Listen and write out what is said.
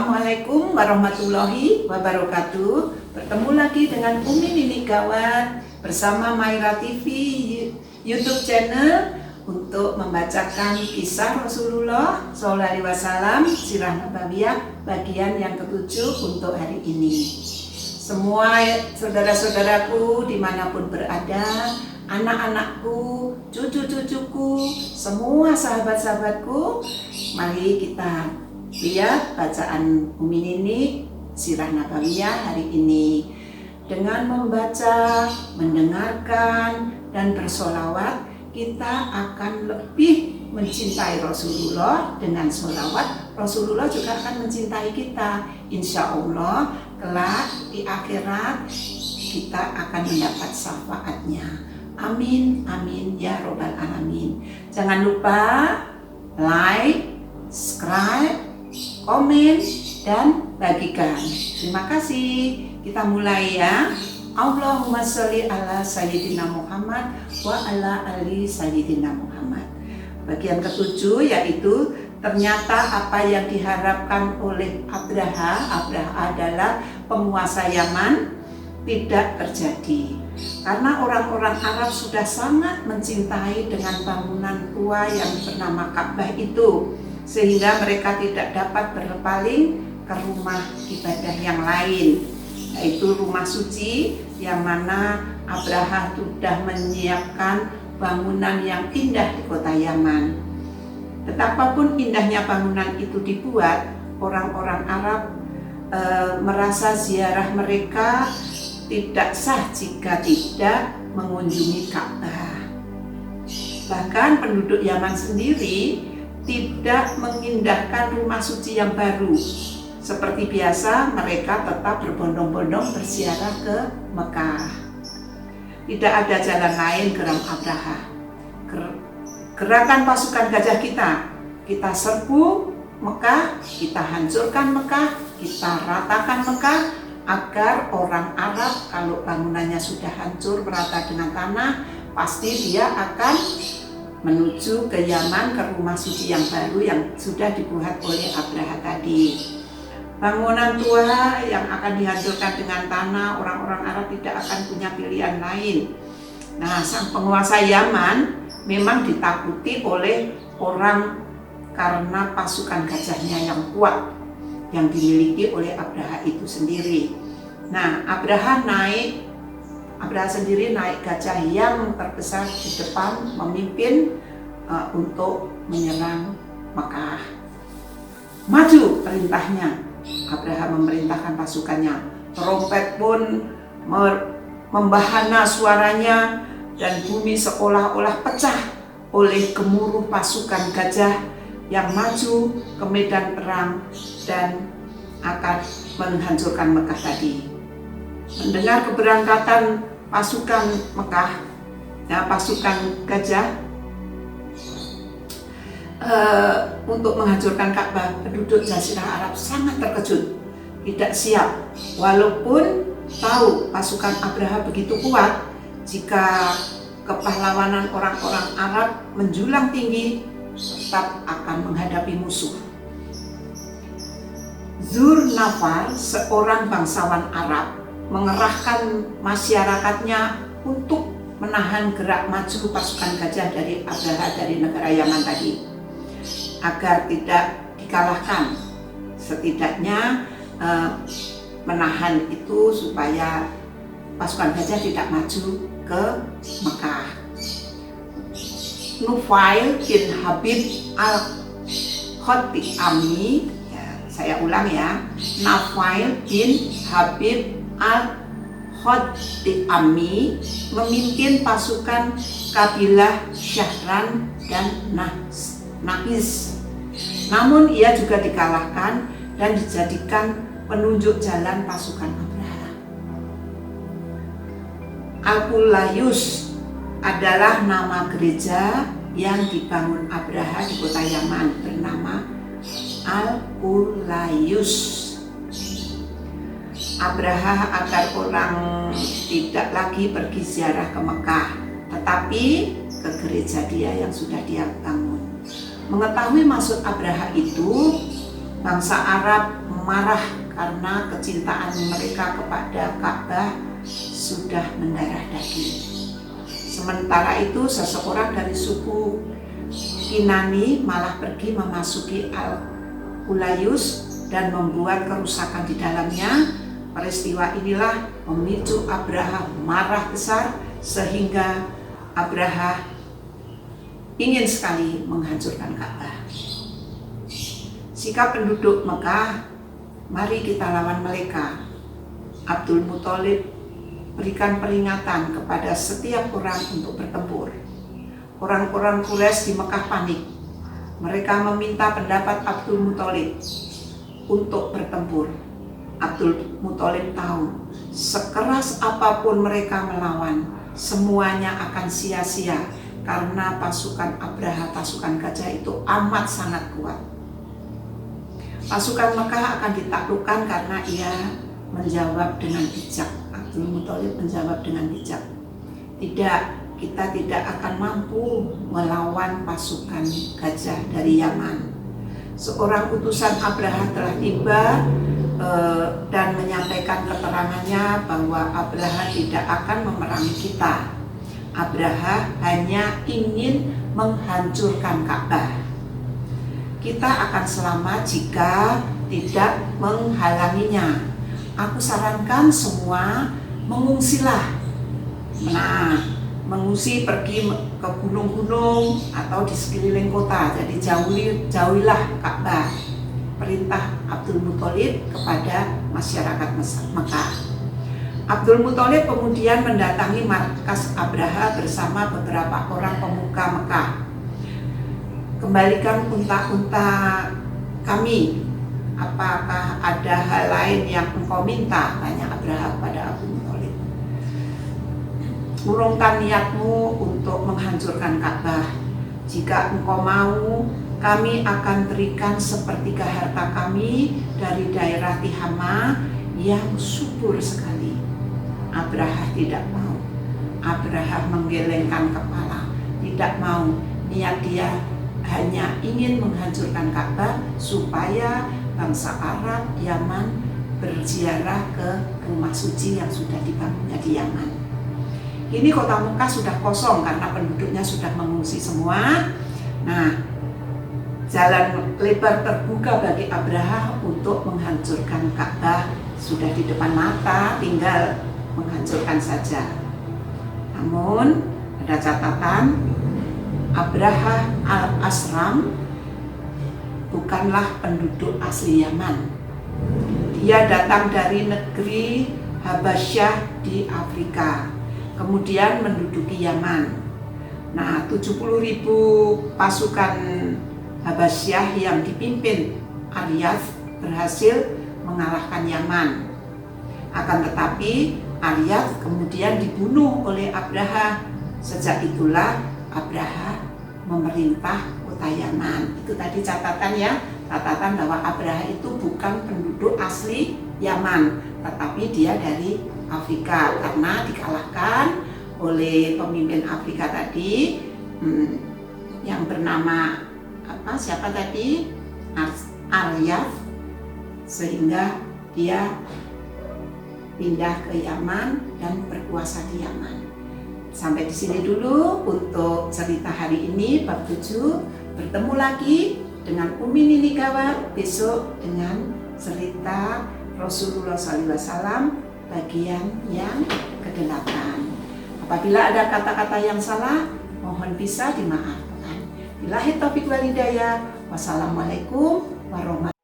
Assalamualaikum warahmatullahi wabarakatuh. Bertemu lagi dengan Umi Nini Gawat bersama Maira TV YouTube channel untuk membacakan kisah Rasulullah SAW Sirah Nabawiyah bagian yang ke-7 untuk hari ini. Semua saudara-saudaraku dimanapun berada, anak-anakku, cucu-cucuku, semua sahabat-sahabatku, mari kita lihat bacaan Umi Nini Sirah Nabawiyah hari ini. Dengan membaca, mendengarkan, dan bersolawat, kita akan lebih mencintai Rasulullah. Dengan solawat, Rasulullah juga akan mencintai kita. Insya Allah kelak di akhirat kita akan mendapat syafaatnya. Amin, amin ya robbal alamin. Jangan lupa like, subscribe, komen, dan bagikan. Terima kasih. Kita mulai ya. Allahumma sholli ala sayyidina Muhammad wa ala ali sayyidina Muhammad. Bagian ke-7 yaitu ternyata apa yang diharapkan oleh Abraha adalah penguasa Yaman tidak terjadi. Karena orang-orang Arab sudah sangat mencintai dengan bangunan tua yang bernama Ka'bah itu, sehingga mereka tidak dapat berpaling ke rumah ibadah yang lain, yaitu rumah suci yang mana Abraha sudah menyiapkan bangunan yang indah di kota Yaman. Betapapun indahnya bangunan itu dibuat, orang-orang Arab merasa ziarah mereka tidak sah jika tidak mengunjungi Ka'bah. Bahkan penduduk Yaman sendiri tidak mengindahkan rumah suci yang baru. Seperti biasa, mereka tetap berbondong-bondong berziarah ke Mekah. Tidak ada jalan lain geram Abraha. Gerakan pasukan gajah kita serbu Mekah, kita hancurkan Mekah, kita ratakan Mekah, agar orang Arab kalau bangunannya sudah hancur merata dengan tanah, pasti dia akan menuju ke Yaman, ke rumah suci yang baru yang sudah dibuat oleh Abraha tadi. Bangunan tua yang akan dihancurkan dengan tanah, orang-orang Arab tidak akan punya pilihan lain. Nah, sang penguasa Yaman memang ditakuti oleh orang karena pasukan gajahnya yang kuat yang dimiliki oleh Abraha itu sendiri. Nah, Abraha sendiri naik gajah yang terbesar di depan, memimpin untuk menyerang Mekah. Maju perintahnya. Abraha memerintahkan pasukannya. Trompet pun membahana suaranya dan bumi seolah-olah pecah oleh gemuruh pasukan gajah yang maju ke medan perang dan akan menghancurkan Mekah tadi. Mendengar keberangkatan pasukan Mekah, pasukan gajah untuk menghancurkan Ka'bah, penduduk Jazirah Arab sangat terkejut, tidak siap. Walaupun tahu pasukan Abraha begitu kuat, jika kepahlawanan orang-orang Arab menjulang tinggi, tetap akan menghadapi musuh. Dzurnafar, seorang bangsawan Arab, mengerahkan masyarakatnya untuk menahan gerak maju pasukan gajah dari Abraha dari negara Yaman tadi, agar tidak dikalahkan. Setidaknya menahan itu supaya pasukan gajah tidak maju ke Mekah. Nufail bin Habib al-Khotami, saya ulang ya, Nufail bin Habib al-Khotami memimpin pasukan kabilah Syahran dan Nahis. Namun ia juga dikalahkan dan dijadikan penunjuk jalan pasukan Abraha. Al-Qulayus adalah nama gereja yang dibangun Abraha di kota Yaman bernama Al-Qulayus. Abraha agar orang tidak lagi pergi ziarah ke Mekah, tetapi ke gereja dia yang sudah dia bangun. Mengetahui maksud Abraha itu, bangsa Arab marah karena kecintaan mereka kepada Ka'bah sudah mendarah daging. Sementara itu seseorang dari suku Kinani malah pergi memasuki Al-Ulayus dan membuat kerusakan di dalamnya. Peristiwa inilah memicu Abraha marah besar sehingga Abraha ingin sekali menghancurkan Ka'bah. Sikap penduduk Mekah, mari kita lawan mereka. Abdul Muthalib berikan peringatan kepada setiap orang untuk bertempur. Orang-orang Quraisy di Mekah panik. Mereka meminta pendapat Abdul Muthalib untuk bertempur. Abdul Muthalib tahu, sekeras apapun mereka melawan, semuanya akan sia-sia karena pasukan Abraha, pasukan gajah itu amat sangat kuat. Pasukan Mekah akan ditaklukkan karena ia menjawab dengan bijak. Abdul Muthalib menjawab dengan bijak. Tidak, kita tidak akan mampu melawan pasukan gajah dari Yaman. Seorang utusan Abraha telah tiba dan menyampaikan keterangannya bahwa Abraha tidak akan memerangi kita. Abraha hanya ingin menghancurkan Ka'bah. Kita akan selamat jika tidak menghalanginya. Aku sarankan semua mengungsilah. Nah, mengungsi pergi ke gunung-gunung atau di sekeliling kota. Jadi jauhilah Ka'bah. Perintah Abdul Muthalib kepada masyarakat Mekah. Abdul Muthalib kemudian mendatangi markas Abraha bersama beberapa orang pemuka Mekah. Kembalikan unta-unta kami. Apakah ada hal lain yang engkau minta? Tanya Abraha kepada Abdul Muthalib. Urungkan niatmu untuk menghancurkan Ka'bah. Jika engkau mau, kami akan berikan sepertiga harta kami dari daerah Tihama yang subur sekali. Abraha tidak mau. Abraha menggelengkan kepala, tidak mau. Niat dia hanya ingin menghancurkan Ka'bah supaya bangsa Arab, Yaman berziarah ke rumah suci yang sudah dibangunnya di Yaman. Ini kota Mekah sudah kosong karena penduduknya sudah mengungsi semua. Nah, jalan lebar terbuka bagi Abraha untuk menghancurkan Ka'bah sudah di depan mata, tinggal menghancurkan saja. Namun ada catatan, Abraha al-Asram bukanlah penduduk asli Yaman. Dia datang dari negeri Habasyah di Afrika, kemudian menduduki Yaman. Nah, 70.000 pasukan Habasyah yang dipimpin Aryaz berhasil mengalahkan Yaman. Akan tetapi Aryaz kemudian dibunuh oleh Abraha. Sejak itulah Abraha memerintah kota Yaman. Itu tadi catatan ya, catatan bahwa Abraha itu bukan penduduk asli Yaman, tetapi dia dari Afrika karena dikalahkan oleh pemimpin Afrika tadi yang bernama siapa tadi? Aryaz, sehingga dia pindah ke Yaman dan berkuasa di Yaman. Sampai di sini dulu untuk cerita hari ini bab 7. Bertemu lagi dengan Umi Nini Gawat besok dengan cerita Rasulullah SAW bagian yang ke-8. Apabila ada kata-kata yang salah, mohon bisa dimaafkan. Billahi taufiq wal hidayah. Wassalamualaikum warahmatullahi wabarakatuh.